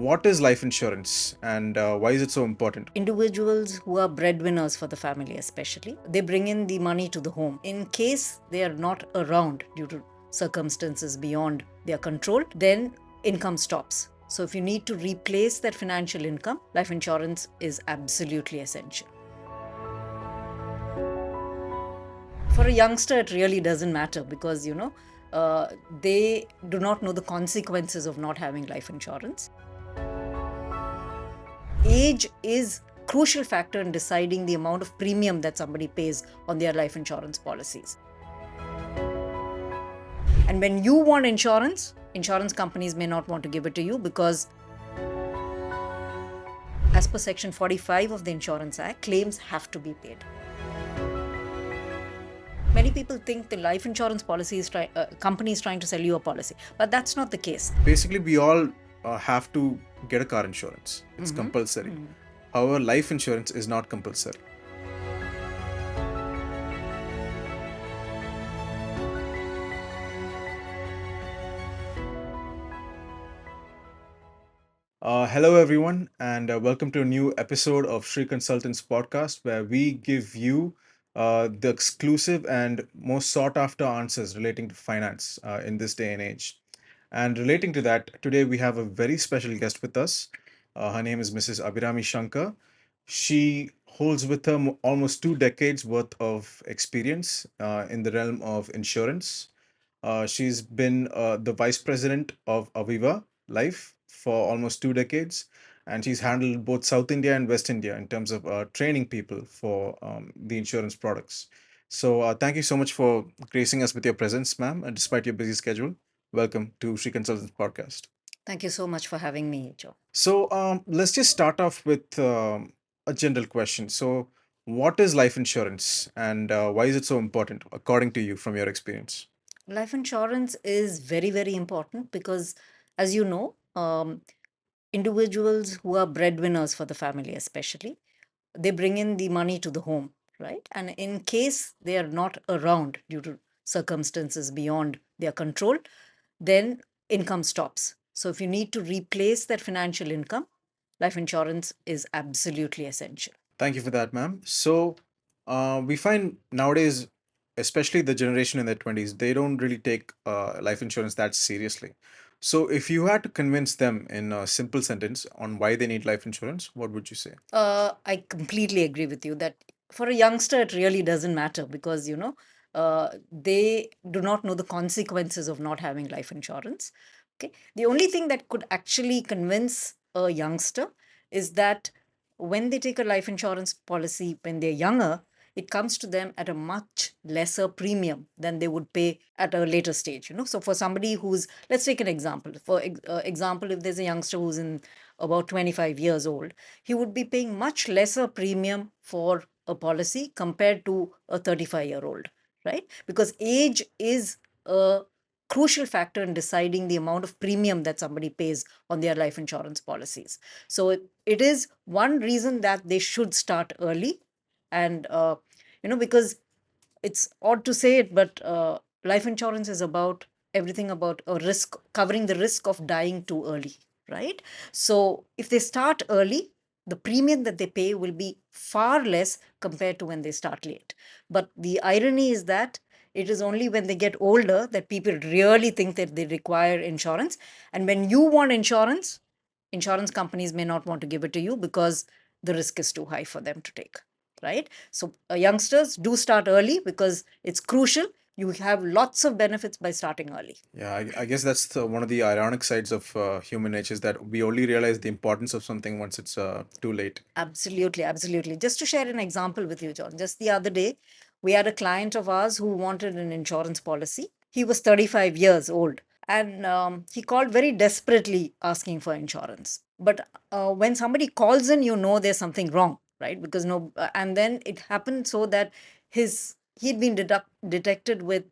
what is life insurance and why is it so important? Individuals who are breadwinners for the family, especially, they bring in the money to the home. In case they are not around due to circumstances beyond their control, then income stops. So, if you need to replace that financial income, life insurance is absolutely essential. For a youngster, it really doesn't matter because, they do not know the consequences of not having life insurance. Age is crucial factor in deciding the amount of premium that somebody pays on their life insurance policies. And when you want insurance companies may not want to give it to you because, as per Section 45 of the Insurance Act, claims have to be paid. Many people think the life insurance company is trying to sell you a policy, but that's not the case. Basically, we all have to get a car insurance. It's compulsory. However, life insurance is not compulsory. Hello, everyone, and welcome to a new episode of Shri Consultants podcast, where we give you the exclusive and most sought after answers relating to finance in this day and age. And relating to that, today we have a very special guest with us. Her name is Mrs. Abhirami Shankar. She holds with her almost 2 decades worth of experience in the realm of insurance. She's been the vice president of Aviva Life for almost 2 decades, and she's handled both South India and West India in terms of training people for the insurance products. So, thank you so much for gracing us with your presence, ma'am, despite your busy schedule. Welcome to Shri Consultants Podcast. Thank you so much for having me, Joe. So, let's just start off with a general question. So, what is life insurance and why is it so important, according to you, from your experience? Life insurance is very, very important because, as you know, individuals who are breadwinners for the family, especially, they bring in the money to the home, right? And in case they are not around due to circumstances beyond their control, then income stops. So, if you need to replace that financial income, life insurance is absolutely essential. Thank you for that, ma'am. So, we find nowadays, especially the generation in their 20s, they don't really take life insurance that seriously. So, if you had to convince them in a simple sentence on why they need life insurance, what would you say? I completely agree with you that for a youngster, it really doesn't matter because, they do not know the consequences of not having life insurance. Okay. The only thing that could actually convince a youngster is that when they take a life insurance policy when they're younger, it comes to them at a much lesser premium than they would pay at a later stage. So for somebody who's, let's take an example. For example, if there's a youngster who's in about 25 years old, he would be paying much lesser premium for a policy compared to a 35-year-old, right? Because age is a crucial factor in deciding the amount of premium that somebody pays on their life insurance policies. So it is one reason that they should start early. And, because it's odd to say it, but life insurance is about everything about a risk, covering the risk of dying too early, right? So if they start early, the premium that they pay will be far less compared to when they start late. But the irony is that it is only when they get older that people really think that they require insurance. And when you want insurance companies may not want to give it to you because the risk is too high for them to take, right? So, youngsters do start early because it's crucial. You have lots of benefits by starting early. Yeah, I guess that's one of the ironic sides of human nature is that we only realize the importance of something once it's too late. Absolutely, absolutely. Just to share an example with you, John, just the other day, we had a client of ours who wanted an insurance policy. He was 35 years old and he called very desperately asking for insurance. But when somebody calls in, there's something wrong, right? Because and then it happened so that he'd been detected with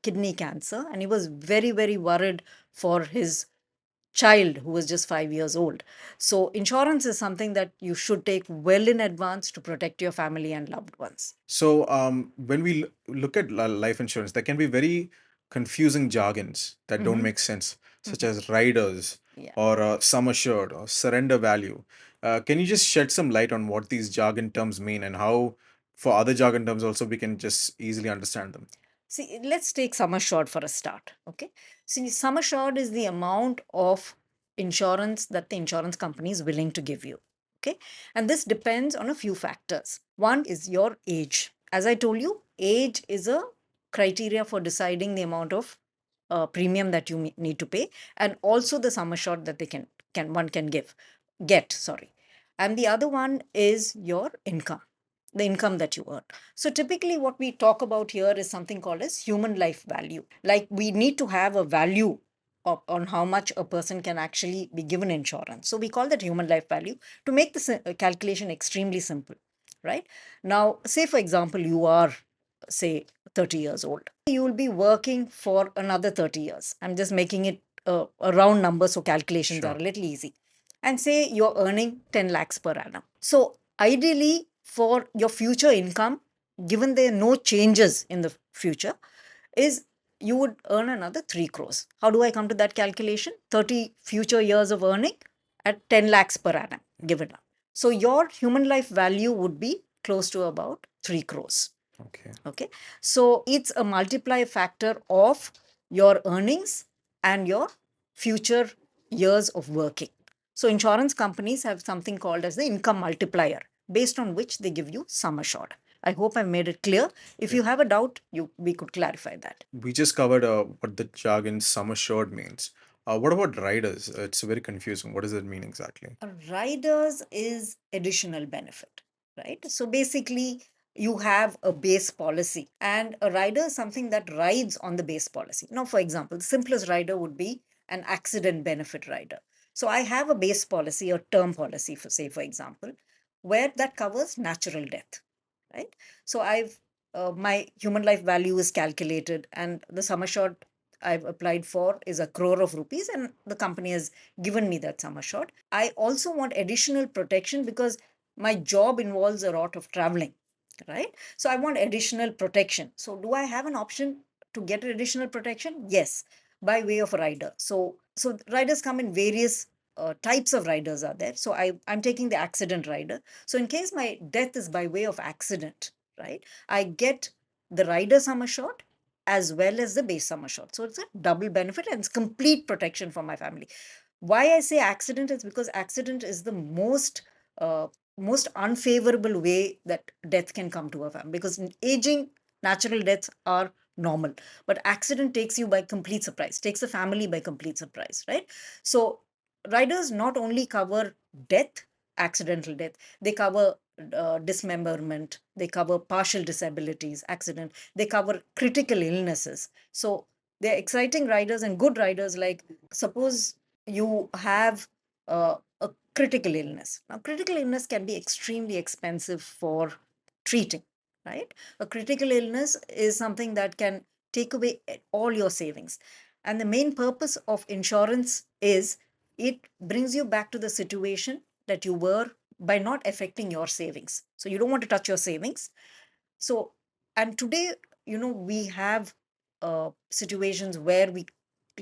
kidney cancer and he was very, very worried for his child who was just 5 years old. So, insurance is something that you should take well in advance to protect your family and loved ones. So, when we look at life insurance, there can be very confusing jargons that don't make sense, such as riders, Yeah. or sum assured or surrender value. Can you just shed some light on what these jargon terms mean and how, for other jargon terms, also we can just easily understand them? See, let's take sum assured for a start. Okay. See, sum assured is the amount of insurance that the insurance company is willing to give you. Okay. And this depends on a few factors. One is your age. As I told you, age is a criteria for deciding the amount of premium that you need to pay, and also the sum assured that they can one can get, sorry. And the other one is your income, the income that you earn. So typically what we talk about here is something called as human life value. Like we need to have a value on how much a person can actually be given insurance. So we call that human life value to make this calculation extremely simple, right? Now, say for example, you are, say, 30 years old. You will be working for another 30 years. I'm just making it a round number so calculations are Sure. a little easy. And say you're earning 10 lakhs per annum. So ideally, for your future income, given there are no changes in the future, is you would earn another 3 crores. How do I come to that calculation? 30 future years of earning at 10 lakhs per annum given up. So your human life value would be close to about 3 crores. Okay. Okay. So it's a multiply factor of your earnings and your future years of working. So insurance companies have something called as the income multiplier, based on which they give you sum assured. I hope I've made it clear. If Yeah. you have a doubt, we could clarify that. We just covered what the jargon sum assured means. What about riders? It's very confusing. What does it mean exactly? Riders is additional benefit, right? So basically, you have a base policy, and a rider is something that rides on the base policy. Now, for example, the simplest rider would be an accident benefit rider. So I have a base policy, a term policy, for say, for example, where that covers natural death, right? So my human life value is calculated, and the sum assured I've applied for is a crore of rupees, and the company has given me that sum assured. I also want additional protection because my job involves a lot of traveling, right? So I want additional protection. So do I have an option to get additional protection? Yes, by way of a rider. So riders come in various types of riders are there. So I'm taking the accident rider. So in case my death is by way of accident, right, I get the rider sum assured as well as the base sum assured. So it's a double benefit and it's complete protection for my family. Why I say accident is because accident is the uh, most unfavorable way that death can come to a family, because in aging, natural deaths are normal, but accident takes you by complete surprise, takes the family by complete surprise, right? So riders not only cover death, accidental death, they cover dismemberment, they cover partial disabilities, accident, they cover critical illnesses. So they're exciting riders and good riders. Like suppose you have a critical illness. Now, critical illness can be extremely expensive for treating, right? A critical illness is something that can take away all your savings. And the main purpose of insurance is it brings you back to the situation that you were by not affecting your savings. So you don't want to touch your savings. So, and today, we have situations where we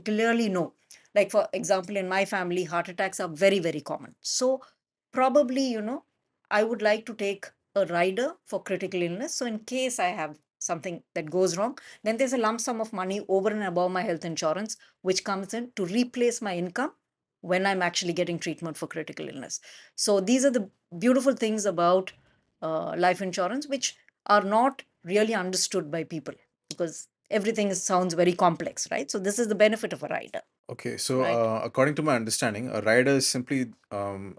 clearly know, like for example, in my family, heart attacks are very, very common. So, probably, I would like to take a rider for critical illness. So, in case I have something that goes wrong, then there's a lump sum of money over and above my health insurance, which comes in to replace my income when I'm actually getting treatment for critical illness. So, these are the beautiful things about life insurance, which are not really understood by people because everything sounds very complex, right? So this is the benefit of a rider, Okay, so right? according to my understanding, a rider is simply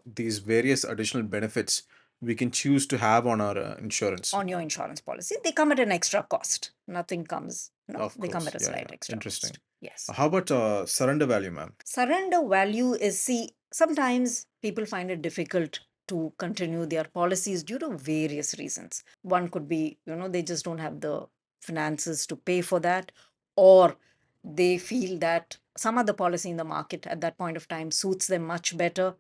these various additional benefits we can choose to have on our insurance. On your insurance policy, they come at an extra cost. Nothing comes, Of they come course, at a yeah, slight yeah, extra cost. interesting. Yes. How about surrender value, ma'am? Surrender value is, see, sometimes people find it difficult to continue their policies due to various reasons. One could be, they just don't have the finances to pay for that, or they feel that some other policy in the market at that point of time suits them much better,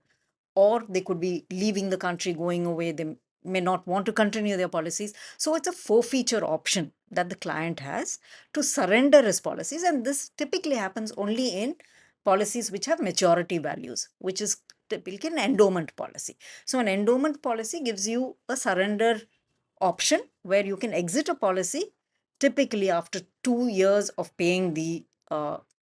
or they could be leaving the country, going away. They may not want to continue their policies. So it's a forfeiture option that the client has to surrender his policies. And this typically happens only in policies which have maturity values, which is typically an endowment policy. So an endowment policy gives you a surrender option where you can exit a policy typically after 2 years of paying the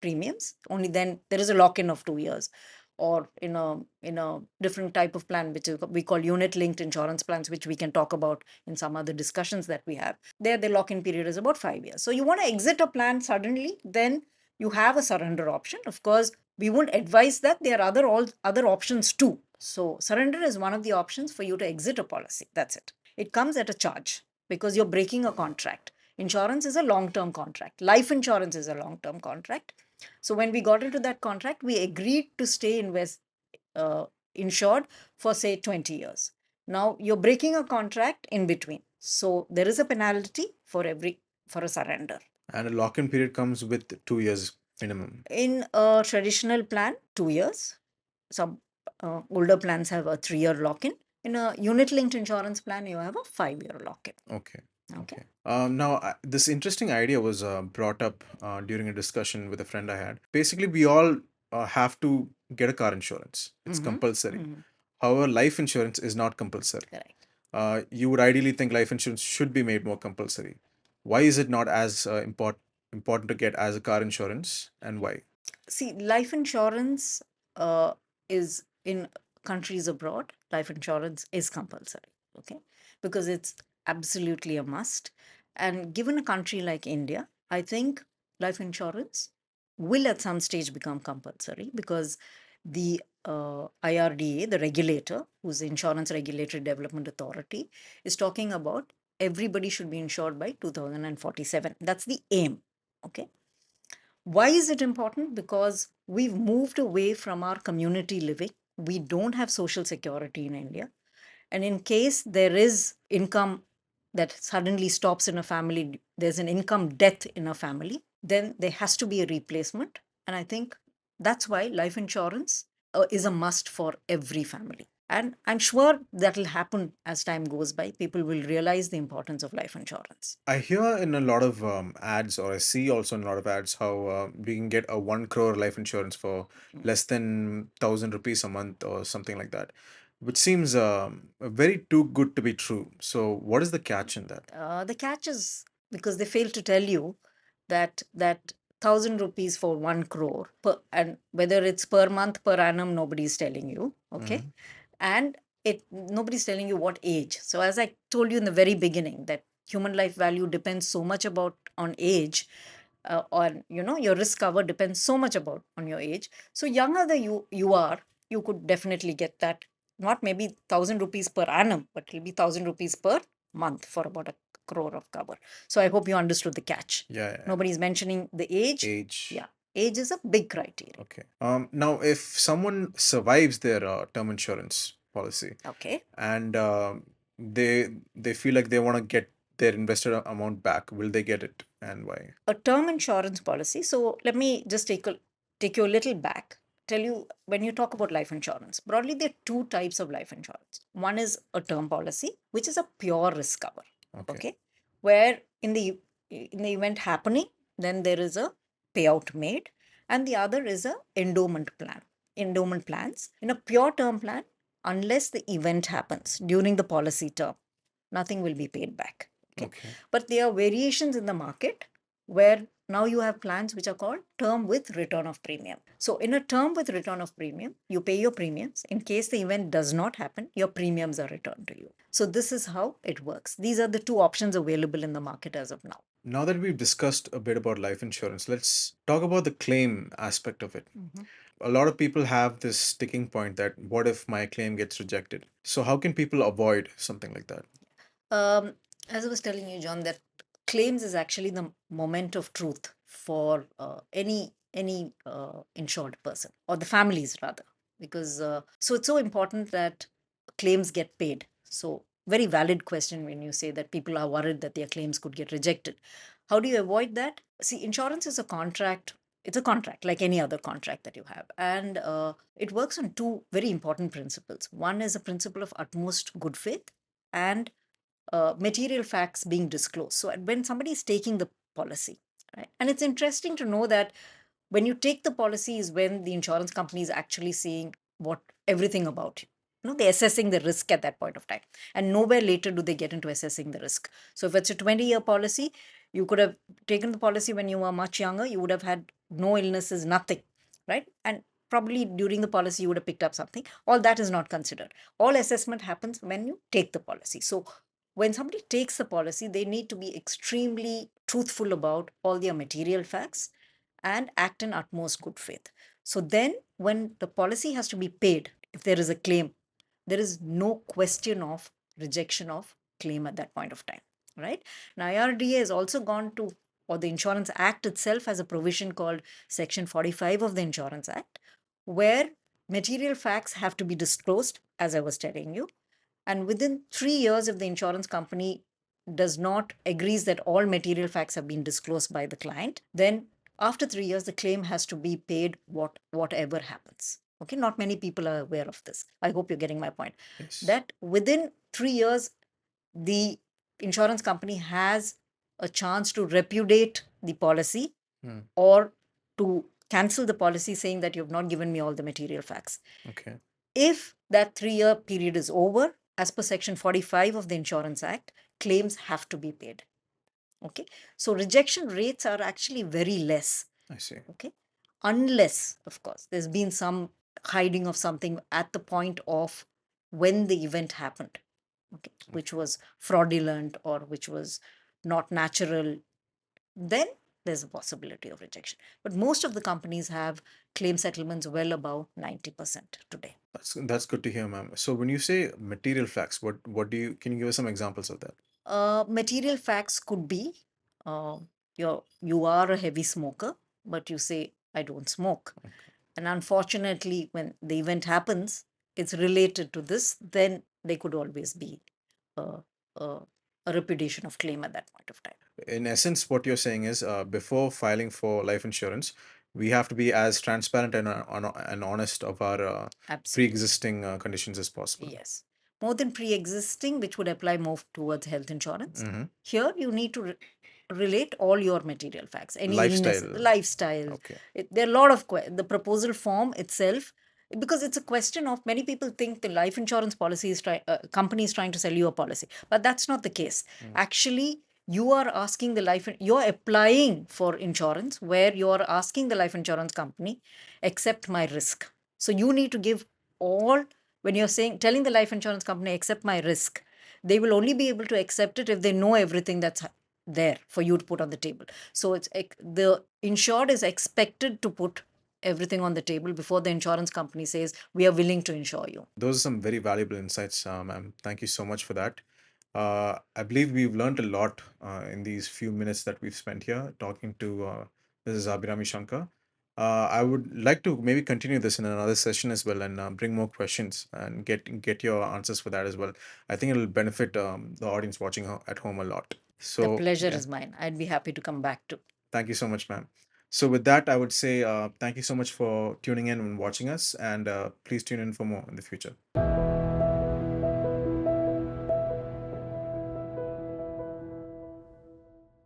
premiums. Only then there is a lock-in of 2 years. Or in a different type of plan, which is we call unit linked insurance plans, which we can talk about in some other discussions that we have. There, the lock-in period is about 5 years. So you want to exit a plan suddenly, then you have a surrender option. Of course, we won't advise that. There are other options too. So surrender is one of the options for you to exit a policy. That's it. It comes at a charge because you're breaking a contract. Insurance is a long-term contract. Life insurance is a long-term contract. So when we got into that contract, we agreed to stay uh, insured for say 20 years. Now you're breaking a contract in between. So there is a penalty for a surrender. And a lock-in period comes with 2 years minimum. In a traditional plan, 2 years. Some older plans have a 3-year lock-in. In a unit-linked insurance plan, you have a 5-year lock-in. Okay. Okay. Okay. Now, this interesting idea was brought up during a discussion with a friend I had. Basically, we all have to get a car insurance. It's compulsory. However, life insurance is not compulsory. Correct. You would ideally think life insurance should be made more compulsory. Why is it not as important to get as a car insurance, and why? See, life insurance is in countries abroad, life insurance is compulsory, okay? Because it's absolutely a must. And given a country like India, I think life insurance will at some stage become compulsory because the IRDA, the regulator, who's the Insurance Regulatory Development Authority, is talking about everybody should be insured by 2047. That's the aim, okay? Why is it important? Because we've moved away from our community living. We don't have social security in India. And in case there is income that suddenly stops in a family, there's an income death in a family, then there has to be a replacement. And I think that's why life insurance is a must for every family. And I'm sure that will happen as time goes by. People will realize the importance of life insurance. I hear in a lot of ads, or I see also in a lot of ads, how we can get a 1 crore life insurance for less than 1,000 rupees a month or something like that, which seems very too good to be true. So, what is the catch in that? The catch is because they fail to tell you that 1,000 rupees for 1 crore and whether it's per month, per annum, nobody's telling you. Okay. Mhm. And it nobody's telling you what age. So as I told you in the very beginning, that human life value depends so much about on age, on your risk cover depends so much about on your age. So younger the you are, you could definitely get that, not maybe 1,000 rupees per annum, but it'll be 1,000 rupees per month for about a crore of cover. So I hope you understood the catch. Yeah, yeah, yeah. Nobody's mentioning the age. Age. Yeah, age is a big criteria. Okay. Now, if someone survives their term insurance policy Okay. and they feel like they want to get their invested amount back, will they get it, and why? A term insurance policy. So let me just take you a little back. Tell you, when you talk about life insurance, broadly there are two types of life insurance. One is a term policy, which is a pure risk cover. Okay. Okay, where in the event happening, then there is a payout made, and the other is a endowment plan. Endowment plans in a pure term plan, unless the event happens during the policy term, nothing will be paid back. Okay. Okay. But there are variations in the market where now you have plans which are called term with return of premium. So in a term with return of premium, you pay your premiums. In case the event does not happen, your premiums are returned to you. So this is how it works. These are the two options available in the market as of now. Now that we've discussed a bit about life insurance, let's talk about the claim aspect of it. A lot of people have this sticking point that what if my claim gets rejected? So, how can people avoid something like that? Um, as I was telling you, John, that claims is actually the moment of truth for any insured person, or the families rather, because so it's so important that claims get paid. So very valid question when you say that people are worried that their claims could get rejected. How do you avoid that? See, insurance is a contract. It's a contract like any other contract that you have, and it works on two very important principles. One is a principle of utmost good faith, and material facts being disclosed. So when somebody is taking the policy, right? And it's interesting to know that When you take the policy is when the insurance company is actually seeing what everything about you. They're assessing the risk at that point of time. And nowhere later do they get into assessing the risk. So if it's a 20-year policy, you could have taken the policy when you were much younger, you would have had no illnesses, nothing, right? And probably during the policy, you would have picked up something. All that is not considered. All assessment happens when you take the policy. So when somebody takes the policy, they need to be extremely truthful about all their material facts and act in utmost good faith. So then, when the policy has to be paid, if there is a claim, there is no question of rejection of claim at that point of time, right? Now, IRDA has also gone to, or the Insurance Act itself has a provision called Section 45 of the Insurance Act, where material facts have to be disclosed, as I was telling you. And within 3 years, if the insurance company does not agrees that all material facts have been disclosed by the client, then after 3 years, the claim has to be paid whatever happens. Okay, not many people are aware of this. I hope you're getting my point. Yes. That within 3 years, the insurance company has a chance to repudiate the policy Hmm. or to cancel the policy saying that you've not given me all the material facts. Okay. If that 3 year period is over, as per Section 45 of the Insurance Act, claims have to be paid. Okay. So rejection rates are actually very less. I see. Okay. Unless, of course, there's been some hiding of something at the point of when the event happened, okay, which was fraudulent or which was not natural, then there's a possibility of rejection. But most of the companies have claim settlements well above 90% today. That's good to hear, ma'am. So when you say material facts, what do you can you give us some examples of that? Material facts could be uh, you are a heavy smoker, but you say, I don't smoke. Okay. And unfortunately, when the event happens, it's related to this, then there could always be a, a, a repudiation of claim at that point of time. In essence, what you're saying is, before filing for life insurance, we have to be as transparent and honest of our Absolutely. pre-existing conditions as possible. Yes. More than pre existing, which would apply more towards health insurance. Mm-hmm. Here, you need to relate all your material facts, any illness, Lifestyle. lifestyle. Okay. There are a lot of the proposal form itself, because it's a question of many people think the life insurance policy is company is trying to sell you a policy, but that's not the case. Mm. Actually, you are asking the you're applying for insurance where you are asking the life insurance company, accept my risk. So you need to give all, when you're saying, telling the life insurance company, accept my risk, they will only be able to accept it if they know everything that's there for you to put on the table. So it's the insured is expected to put everything on the table before the insurance company says we are willing to insure you. Those are some very valuable insights, ma'am. Thank you so much for that. I believe we've learned a lot in these few minutes that we've spent here talking to Mrs. Abhirami Shankar. I would like to maybe continue this in another session as well and bring more questions and get your answers for that as well. I think it'll benefit the audience watching at home a lot. The So, pleasure yeah, is mine. I'd be happy to come back to. thank you so much, ma'am. So, with that, I would say thank you so much for tuning in and watching us, and please tune in for more in the future.